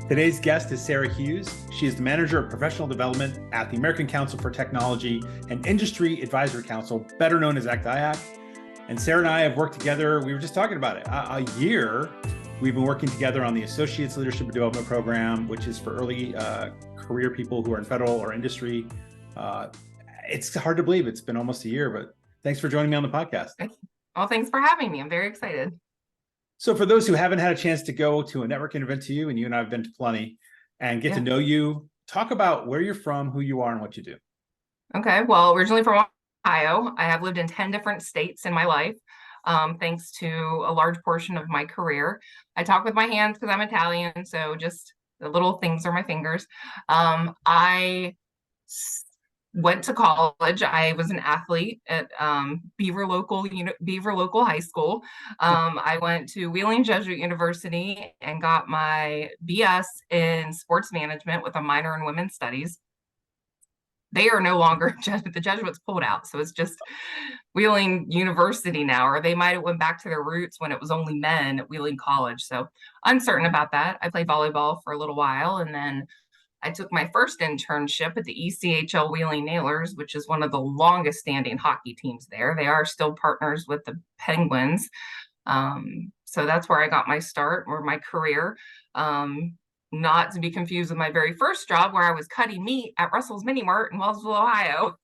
Today's guest is Sarah Hughes. She is the Manager of Professional Development at the American Council for Technology and Industry Advisory Council, better known as ACT-IAC. And Sarah and I have worked together, we were just talking about it, a year. We've been working together on the Associates Leadership and Development Program, which is for early career people who are in federal or industry. It's hard to believe it's been almost a year, but thanks for joining me on the podcast. Well, thanks for having me. I'm very excited. So for those who haven't had a chance to go to a networking event to you, and you and I have been to plenty, and get to know you, talk about where you're from, who you are, and what you do. Okay, well, originally from Ohio. I have lived in 10 different states in my life, thanks to a large portion of my career. I talk with my hands because I'm Italian, so just the little things are my fingers. I went to college. I was an athlete at Beaver Local High School. I went to Wheeling Jesuit University and got my BS in sports management with a minor in women's studies. They are no longer the Jesuits pulled out, so it's just Wheeling University now, or they might have went back to their roots when it was only men at Wheeling College. So uncertain about that. I played volleyball for a little while, and then I took my first internship at the ECHL Wheeling Nailers, which is one of the longest standing hockey teams there. They are still partners with the Penguins. So that's where I got my start or my career. Not to be confused with my very first job where I was cutting meat at Russell's Mini Mart in Wellsville, Ohio.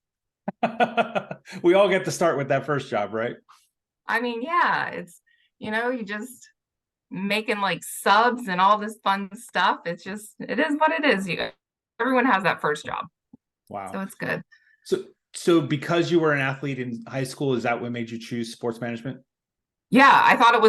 We all get to start with that first job, right? I mean, yeah, it's, you just making like subs and all this fun stuff. It is what it is. Everyone has that first job. Wow. So it's good. So because you were an athlete in high school, is that what made you choose sports management? Yeah, I thought it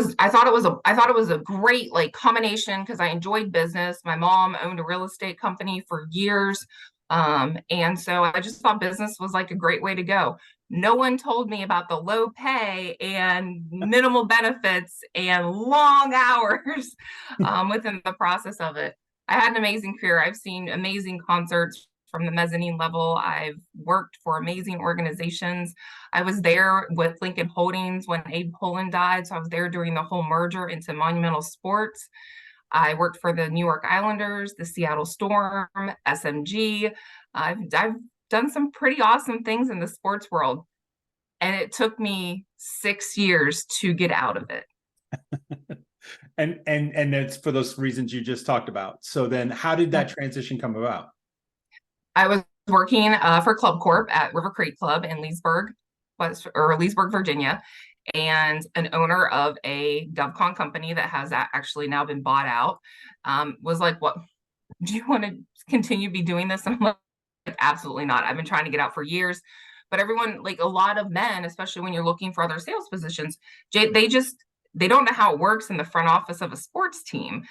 was a great like combination because I enjoyed business. My mom owned a real estate company for years. And so I just thought business was like a great way to go. No one told me about the low pay and minimal benefits and long hours within the process of it. I had an amazing career. I've seen amazing concerts from the mezzanine level. I've worked for amazing organizations. I was there with Lincoln Holdings when Abe Poland died. So I was there during the whole merger into Monumental Sports. I worked for the New York Islanders, the Seattle Storm, SMG. I've done some pretty awesome things in the sports world. And it took me 6 years to get out of it. And it's for those reasons you just talked about. So then how did that transition come about? I was working for Club Corp at River Creek Club in Leesburg, Virginia, and an owner of a GovCon company that has actually now been bought out, was like, "What, do you want to continue be doing this?" And I'm like, absolutely not. I've been trying to get out for years. But everyone, like a lot of men, especially when you're looking for other sales positions, they don't know how it works in the front office of a sports team.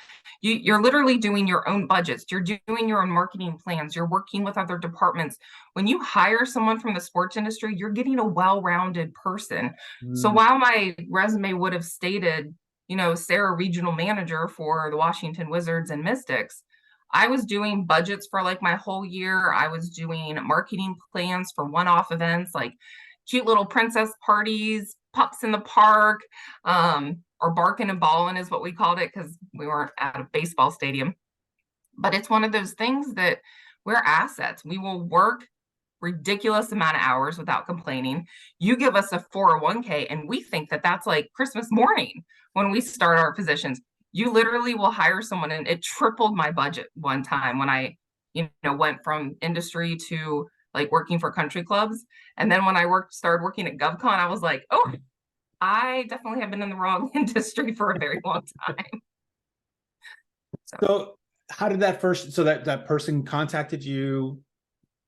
You're literally doing your own budgets. You're doing your own marketing plans. You're working with other departments. When you hire someone from the sports industry, you're getting a well-rounded person. So while my resume would have stated, Sarah, regional manager for the Washington Wizards and Mystics, I was doing budgets for like my whole year. I was doing marketing plans for one-off events, like cute little princess parties, pups in the park, or barking and balling is what we called it because we weren't at a baseball stadium. But it's one of those things that we're assets. We will work ridiculous amount of hours without complaining. You give us a 401k and we think that that's like Christmas morning when we start our positions. You literally will hire someone, and it tripled my budget one time when I, went from industry to like working for country clubs. And then when I started working at GovCon, I was like, oh, I definitely have been in the wrong industry for a very long time. So how did that that person contacted you?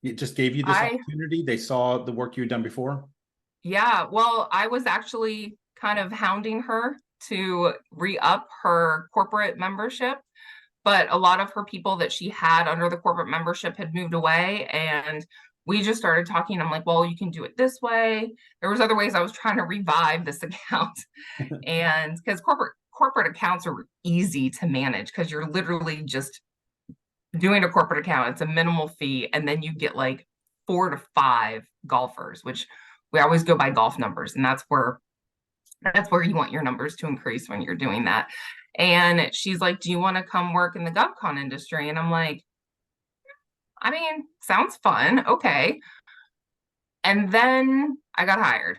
It just gave you this opportunity? They saw the work you had done before? Yeah, well, I was actually kind of hounding her to re-up her corporate membership, but a lot of her people that she had under the corporate membership had moved away, and we just started talking. I'm like, well, you can do it this way. There was other ways I was trying to revive this account. And because corporate accounts are easy to manage because you're literally just doing a corporate account. It's a minimal fee, and then you get like 4 to 5 golfers, which we always go by golf numbers, and that's where That's where you want your numbers to increase when you're doing that. And she's like, do you want to come work in the GovCon industry? And I'm like, I mean, sounds fun. Okay. And then I got hired.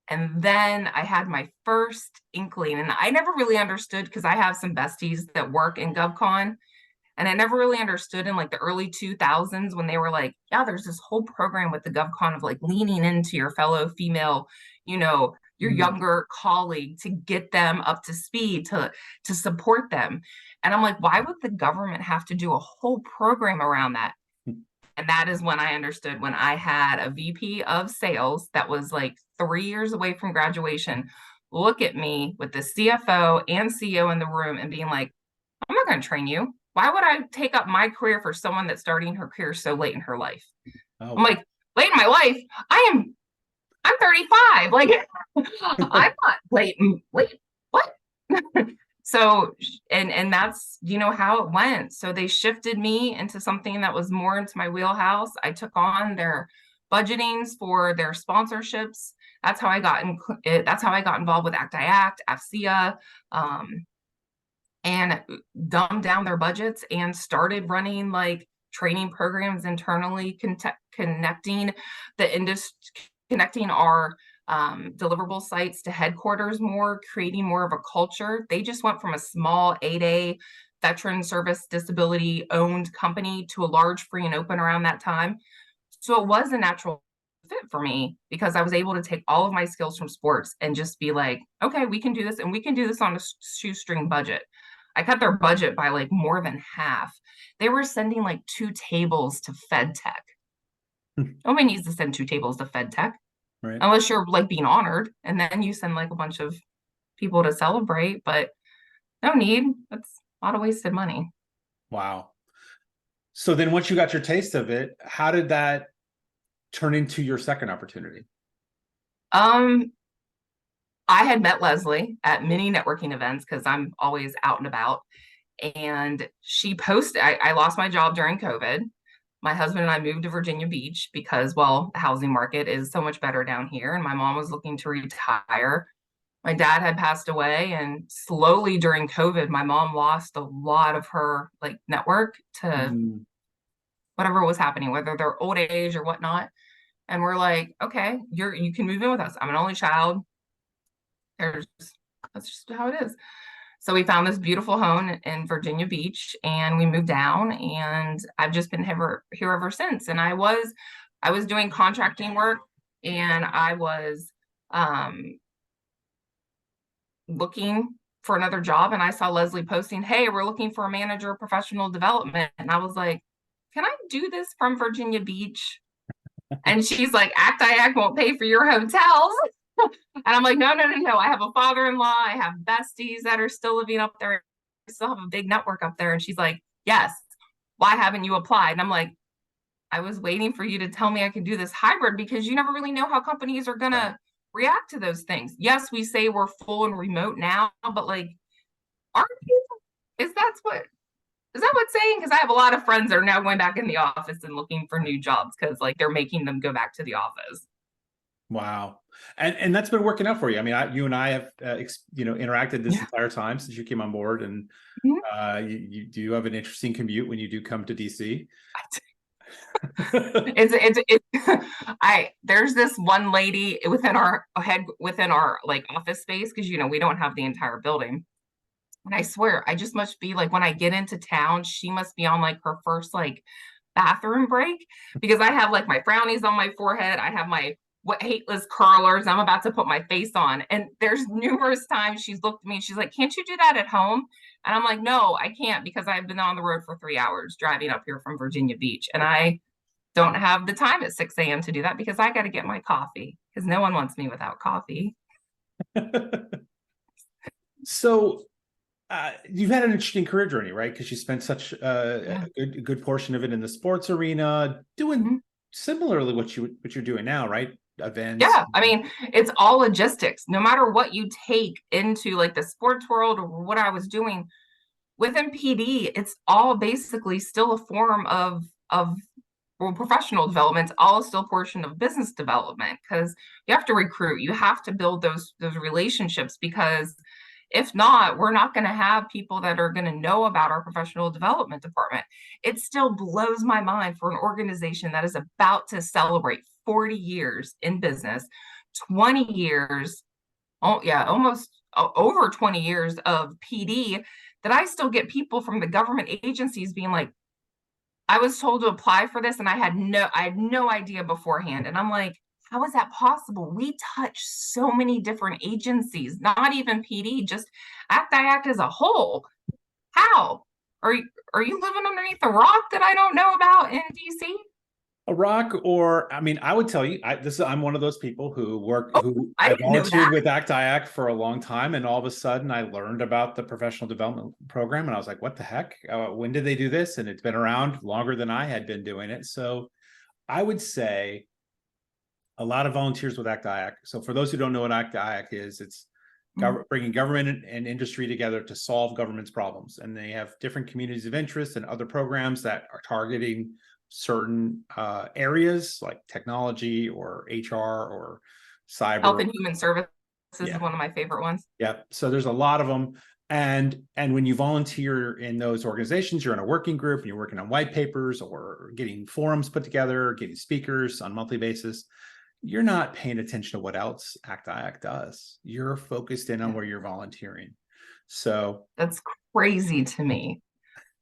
And then I had my first inkling, and I never really understood because I have some besties that work in GovCon. And I never really understood in like the early 2000s when they were like, yeah, there's this whole program with the GovCon of like leaning into your fellow female, your younger colleague to get them up to speed, to support them. And I'm like, why would the government have to do a whole program around that? And that is when I understood, when I had a VP of sales that was like 3 years away from graduation, look at me with the CFO and CEO in the room and being like, I'm not going to train you. Why would I take up my career for someone that's starting her career so late in her life? Oh, I'm like, late in my life, I'm 35. Like, I'm not late. What? So, and that's, how it went. So they shifted me into something that was more into my wheelhouse. I took on their budgetings for their sponsorships. That's how I got involved with ACT-IAC, AFCEA, and dumbed down their budgets and started running like training programs internally, connecting the industry, connecting our deliverable sites to headquarters more, creating more of a culture. They just went from a small 8A veteran service disability owned company to a large free and open around that time. So it was a natural fit for me because I was able to take all of my skills from sports and just be like, okay, we can do this, and we can do this on a shoestring budget. I cut their budget by like more than half. They were sending like 2 tables to Fed Tech. Nobody needs to send 2 tables to Fed Tech. right. Unless you're like being honored, and then you send like a bunch of people to celebrate, but no need. That's a lot of wasted money. Wow. So then once you got your taste of it, how did that turn into your second opportunity? I had met Leslie at many networking events because I'm always out and about. And she posted, I lost my job during COVID. My husband and I moved to Virginia Beach because, well, the housing market is so much better down here. And my mom was looking to retire. My dad had passed away, and slowly during COVID, my mom lost a lot of her like network to whatever was happening, whether they're old age or whatnot. And we're like, okay, you can move in with us. I'm an only child. That's just how it is. So we found this beautiful home in Virginia Beach, and we moved down, and I've just been here ever since. And I was doing contracting work, and I was looking for another job, and I saw Leslie posting, hey, we're looking for a manager of professional development. And I was like, can I do this from Virginia Beach? And she's like, ACT-IAC won't pay for your hotels. And I'm like, no. I have a father-in-law. I have besties that are still living up there. I still have a big network up there. And she's like, yes, why haven't you applied? And I'm like, I was waiting for you to tell me I could do this hybrid, because you never really know how companies are going to react to those things. Yes, we say we're full and remote now, but like, are you? Is that what's saying? Because I have a lot of friends that are now going back in the office and looking for new jobs because like they're making them go back to the office. Wow. And that's been working out for you. I mean, you and I have, interacted this entire time since you came on board, and you do have an interesting commute when you do come to DC. There's this one lady within our like office space, because we don't have the entire building. And I swear, I just must be like, when I get into town, she must be on like her first like bathroom break, because I have like my frownies on my forehead. I have my hateless curlers I'm about to put my face on. And there's numerous times she's looked at me and she's like, can't you do that at home? And I'm like, no, I can't, because I've been on the road for 3 hours driving up here from Virginia Beach. And I don't have the time at 6 a.m. to do that, because I got to get my coffee, because no one wants me without coffee. So you've had an interesting career journey, right? Because you spent such a good portion of it in the sports arena, doing similarly what you're doing now, right? Events. Yeah, I mean, it's all logistics. No matter what you take into like the sports world or what I was doing within PD, it's all basically still a form of well, professional development's all still a portion of business development because you have to recruit, you have to build those relationships, because if not, we're not going to have people that are going to know about our professional development department. It still blows my mind for an organization that is about to celebrate 40 years in business, 20 years, oh yeah, almost over 20 years of PD, that I still get people from the government agencies being like, I was told to apply for this and I had no idea beforehand. And I'm like, how is that possible? We touch so many different agencies, not even PD, just ACT-IAC as a whole. How? Are you living underneath a rock that I don't know about in DC? A rock, or I mean, I would tell you, I'm one of those people who I I didn't know volunteered that. with ACT-IAC for a long time, and all of a sudden I learned about the professional development program, and I was like, "What the heck? When did they do this?" And it's been around longer than I had been doing it. So I would say a lot of volunteers with ACT-IAC. So for those who don't know what ACT-IAC is, it's bringing government and industry together to solve government's problems, and they have different communities of interest and other programs that are targeting certain areas like technology or HR or Health cyber. and Human Services is Yeah, one of my favorite ones. yeah. So there's a lot of them, and when you volunteer in those organizations, you're in a working group and you're working on white papers or getting forums put together, getting speakers on a monthly basis. You're not paying attention to what else ACT-IAC does. You're focused in on where you're volunteering. So That's crazy to me.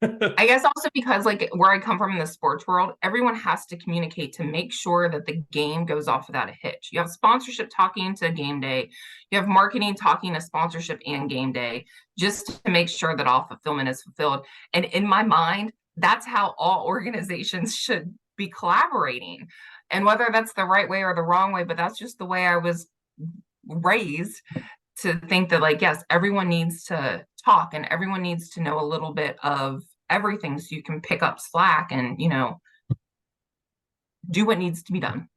I guess also because like where I come from in the sports world, everyone has to communicate to make sure that the game goes off without a hitch. You have sponsorship talking to game day, you have marketing talking to sponsorship and game day, just to make sure that all fulfillment is fulfilled. And in my mind, that's how all organizations should be collaborating. And whether that's the right way or the wrong way, but that's just the way I was raised, to think that like, yes, everyone needs to talk and everyone needs to know a little bit of everything so you can pick up slack and, do what needs to be done.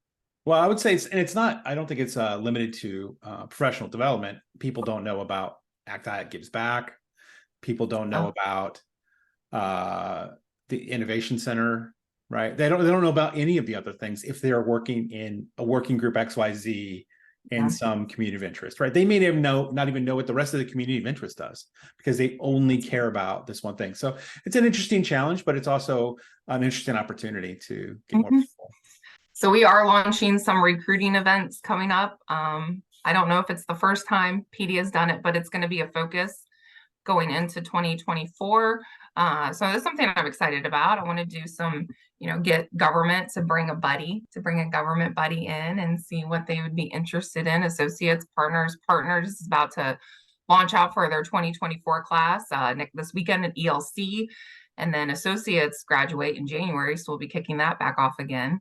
well, I would say it's not, I don't think it's limited to professional development. People don't know about ACT-IAC Gives Back. People don't know about the Innovation Center, right? They don't know about any of the other things if they're working in a working group XYZ in some community of interest, right? They may not even know what the rest of the community of interest does, because they only care about this one thing. So it's an interesting challenge, but it's also an interesting opportunity to get more people. So we are launching some recruiting events coming up. I don't know if it's the first time PD has done it, but it's going to be a focus going into 2024. So that's something I'm excited about. I want to do some, get government to bring a government buddy in and see what they would be interested in. Associates, partners is about to launch out for their 2024 class this weekend at ELC. And then associates graduate in January, so we'll be kicking that back off again.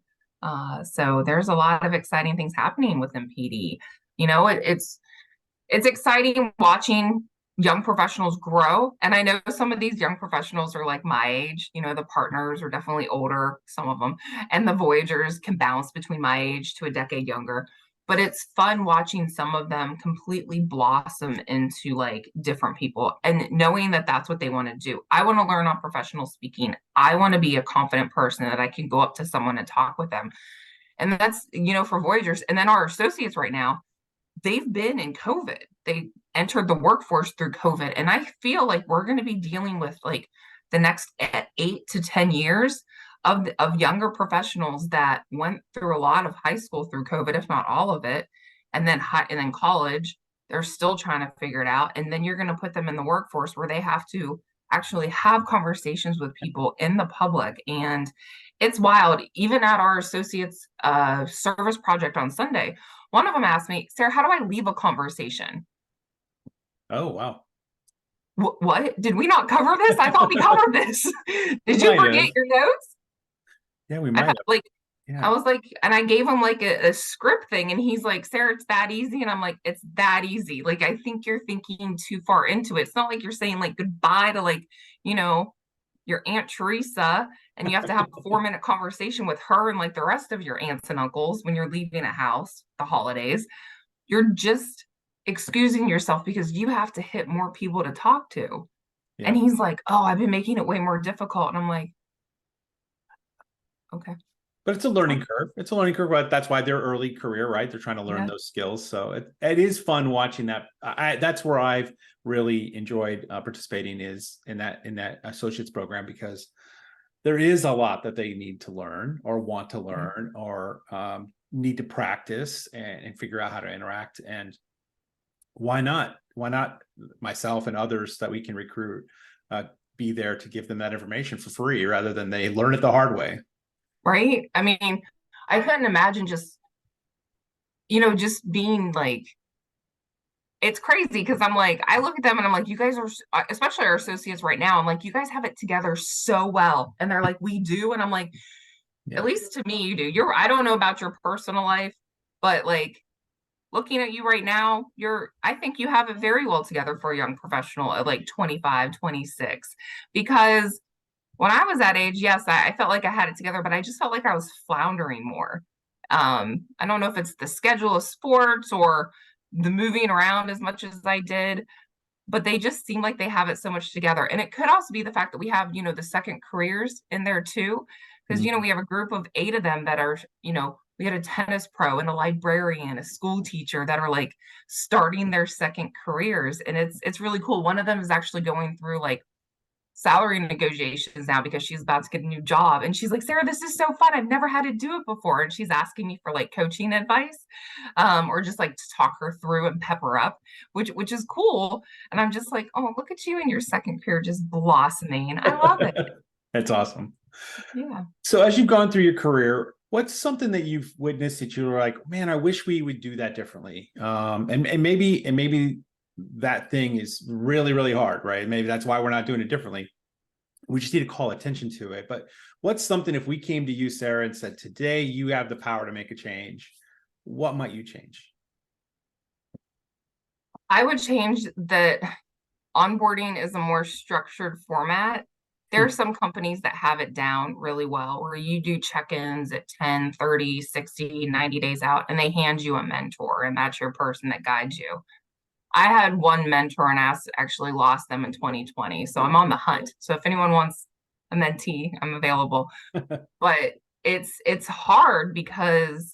So there's a lot of exciting things happening within PD. It's exciting watching young professionals grow. And I know some of these young professionals are like my age, the partners are definitely older, some of them, and the Voyagers can bounce between my age to a decade younger. But it's fun watching some of them completely blossom into like different people and knowing that that's what they want to do. I want to learn on professional speaking. I want to be a confident person that I can go up to someone and talk with them. And that's, for Voyagers. And then our associates right now, they've been in COVID. They entered the workforce through COVID. And I feel like we're going to be dealing with like the next 8 to 10 years of younger professionals that went through a lot of high school through COVID, if not all of it, and then college. They're still trying to figure it out. And then you're going to put them in the workforce where they have to actually have conversations with people in the public. And it's wild. Even at our associates service project on Sunday, one of them asked me, Sarah, how do I leave a conversation? Oh, wow. What? Did we not cover this? I thought we covered this. Did you forget your notes? Yeah, we might have. I was like, and I gave him like a script thing, and he's like, Sarah, it's that easy. And I'm like, it's that easy. Like, I think you're thinking too far into it. It's not like you're saying like goodbye to like, your Aunt Teresa, and you have to have a 4-minute conversation with her and like the rest of your aunts and uncles when you're leaving a house, the holidays. You're just excusing yourself because you have to hit more people to talk to. Yeah. And he's like, oh, I've been making it way more difficult. And I'm like, okay. But it's a learning curve. It's a learning curve, but that's why they're early career, right? They're trying to learn Yeah. those skills. So it is fun watching that. That's where I've really enjoyed participating, is in that associates program, because there is a lot that they need to learn or want to learn or need to practice and figure out how to interact. And why not? Why not myself and others that we can recruit be there to give them that information for free rather than they learn it the hard way? Right. I mean, I couldn't imagine just, just being like, it's crazy because I'm like, I look at them and I'm like, you guys are, especially our associates right now, I'm like, you guys have it together so well. And they're like, we do. And I'm like, at Yeah. least to me, you do. I don't know about your personal life, but like looking at you right now, I think you have it very well together for a young professional at like 25, 26. Because when I was that age, yes, I felt like I had it together, but I just felt like I was floundering more. I don't know if it's the schedule of sports or the moving around as much as I did, but they just seem like they have it so much together. And it could also be the fact that we have, the second careers in there too. Because, Mhm. we have a group of 8 of them that are, we had a tennis pro and a librarian, a school teacher that are like starting their second careers. And it's really cool. One of them is actually going through like salary negotiations now because she's about to get a new job. And she's like, Sarah, this is so fun. I've never had to do it before. And she's asking me for like coaching advice, or just like to talk her through and pep her up, which is cool. And I'm just like, oh, look at you in your second career just blossoming. I love it. That's awesome. Yeah. So as you've gone through your career, what's something that you've witnessed that you were like, man, I wish we would do that differently? And maybe that thing is really, really hard, right? Maybe that's why we're not doing it differently. We just need to call attention to it. But what's something, if we came to you, Sarah, and said, today you have the power to make a change, what might you change? I would change that onboarding is a more structured format. There are some companies that have it down really well where you do check-ins at 10, 30, 60, 90 days out, and they hand you a mentor, and that's your person that guides you. I had one mentor and actually lost them in 2020. So I'm on the hunt. So if anyone wants a mentee, I'm available. But it's hard because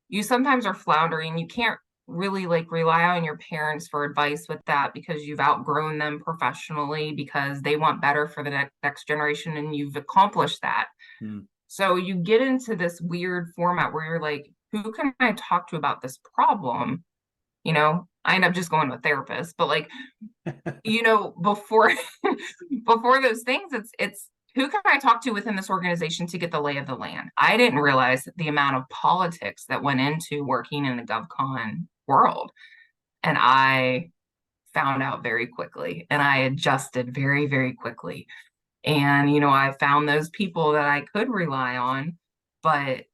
you sometimes are floundering. You can't really like rely on your parents for advice with that because you've outgrown them professionally because they want better for the next generation and you've accomplished that. Mm. So you get into this weird format where you're like, who can I talk to about this problem? I end up just going to a therapist, but like, before before those things, it's who can I talk to within this organization to get the lay of the land? I didn't realize the amount of politics that went into working in the GovCon world. And I found out very quickly and I adjusted very, very quickly. And, I found those people that I could rely on, but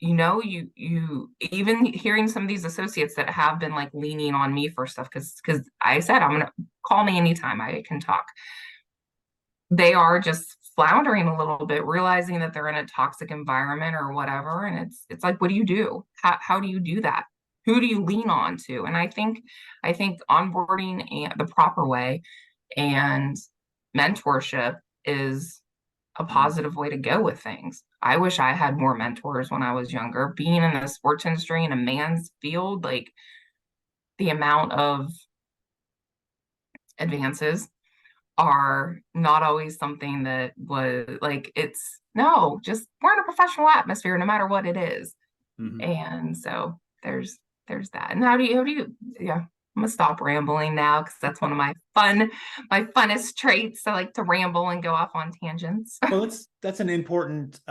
you even hearing some of these associates that have been like leaning on me for stuff because I said I'm gonna call me anytime I can talk. They are just floundering a little bit, realizing that they're in a toxic environment or whatever. And it's like, what do you do? How do you do that? Who do you lean on to? And I think onboarding and the proper way and mentorship is a Mm. positive way to go with things. I wish I had more mentors when I was younger. Being in the sports industry in a man's field, like the amount of advances are not always something that was like it's no, just we're in a professional atmosphere no matter what it is. Mhm. And so there's that. And how do you yeah, I'm gonna stop rambling now because that's one of my funnest traits. I like to ramble and go off on tangents. Well, that's an important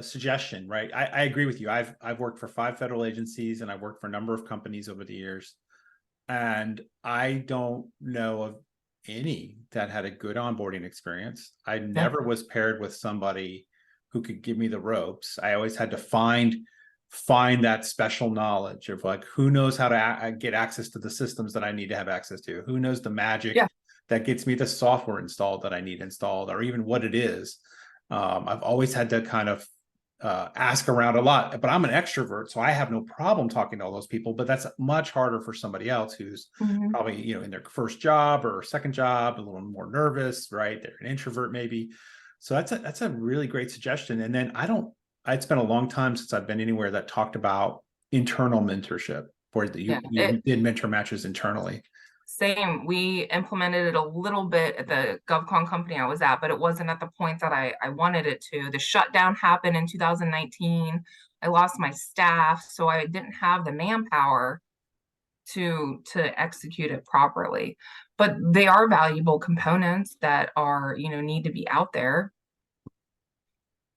suggestion, right? I agree with you. I've worked for 5 federal agencies and I've worked for a number of companies over the years, and I don't know of any that had a good onboarding experience. I Yeah. never was paired with somebody who could give me the ropes. I always had to find that special knowledge of like, who knows how to get access to the systems that I need to have access to, who knows the magic Yeah. that gets me the software installed that I need installed, or even what it is. I've always had to kind of ask around a lot, but I'm an extrovert, so I have no problem talking to all those people. But that's much harder for somebody else who's Mhm. probably, in their first job or second job, a little more nervous, right? They're an introvert maybe. So that's a really great suggestion. And then it's been a long time since I've been anywhere that talked about internal mentorship, where Yeah, you did mentor matches internally. same. We implemented it a little bit at the GovCon company I was at, but it wasn't at the point that I wanted it to. The shutdown happened in 2019. I lost my staff, so I didn't have the manpower to execute it properly. But they are valuable components that are, need to be out there.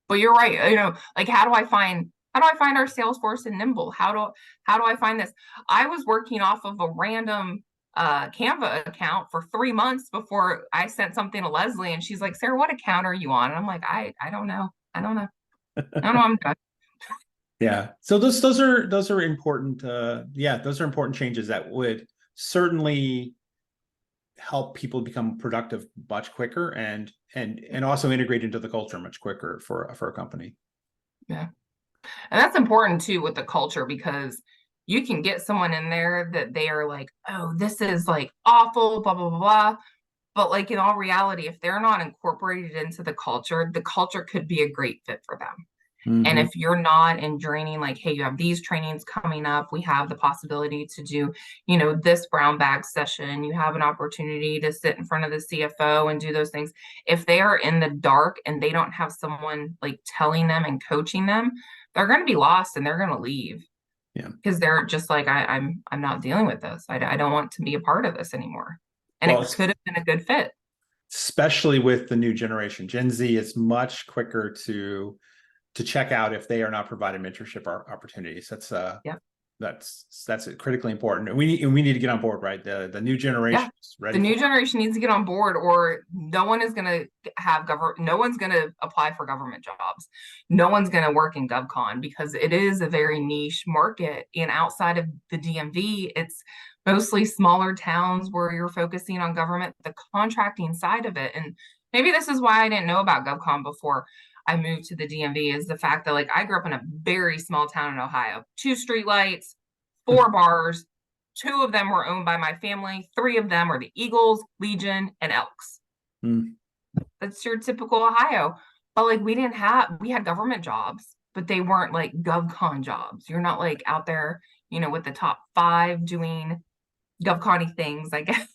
But you're right, like how do I find our Salesforce in Nimble? How do I find this? I was working off of a random Canva account for 3 months before I sent something to Leslie, and she's like, Sarah, what account are you on? And I'm like, I don't know. I don't know. I'm done. Yeah. So those are important. Those are important changes that would certainly help people become productive much quicker and also integrate into the culture much quicker for a company. Yeah. And that's important too with the culture, because you can get someone in there that they are like, oh, this is like awful, blah, blah, blah, blah. But like in all reality, if they're not incorporated into the culture could be a great fit for them. And if you're not in training, like, hey, you have these trainings coming up, we have the possibility to do, this brown bag session, you have an opportunity to sit in front of the CFO and do those things. If they are in the dark and they don't have someone like telling them and coaching them, they're going to be lost and they're going to leave. Yeah. Because they're just like, I'm not dealing with this. I don't want to be a part of this anymore. And it could have been a good fit. Especially with the new generation. Gen Z is much quicker to check out if they are not providing mentorship opportunities. That's critically important. And we need to get on board, right? The new generation is ready. The new generation needs to get on board, or no one is going to have no one's going to apply for government jobs. No one's going to work in GovCon because it is a very niche market. And outside of the DMV, it's mostly smaller towns where you're focusing on government, the contracting side of it. And maybe this is why I didn't know about GovCon before I moved to the DMV, is the fact that like I grew up in a very small town in Ohio, 2 streetlights, 4 bars, 2 of them were owned by my family, 3 of them are the Eagles, Legion, and Elks. That's your typical Ohio. But like we had government jobs, but they weren't like GovCon jobs. You're not like out there, with the top 5 doing GovCon-y things, I guess.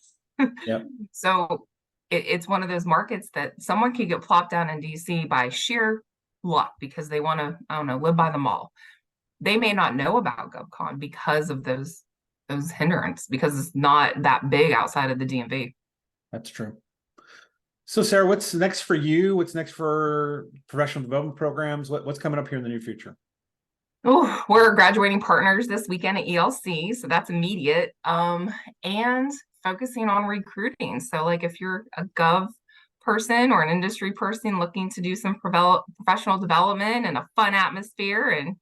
Yep. So it's one of those markets that someone could get plopped down in DC by sheer luck because they want to, I don't know, live by the mall. They may not know about GovCon because of those hindrances, because it's not that big outside of the DMV. That's true. So Sarah, what's next for you? What's next for professional development programs? What's coming up here in the near future? Oh, we're graduating partners this weekend at ELC, so that's immediate. And focusing on recruiting. So like if you're a gov person or an industry person looking to do some professional development and a fun atmosphere and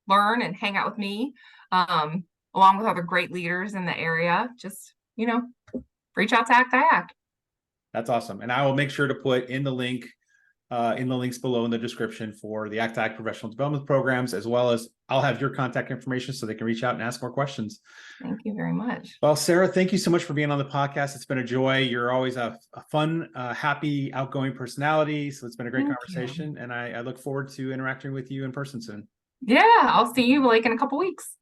learn and hang out with me, along with other great leaders in the area, just, reach out to ACT-IAC. That's awesome. And I will make sure to put in the links below in the description for the ACT-IAC professional development programs, as well as I'll have your contact information so they can reach out and ask more questions. Thank you very much. Well, Sarah, thank you so much for being on the podcast. It's been a joy. You're always a fun, happy, outgoing personality. So it's been a great conversation. And I look forward to interacting with you in person soon. Yeah, I'll see you like in a couple weeks.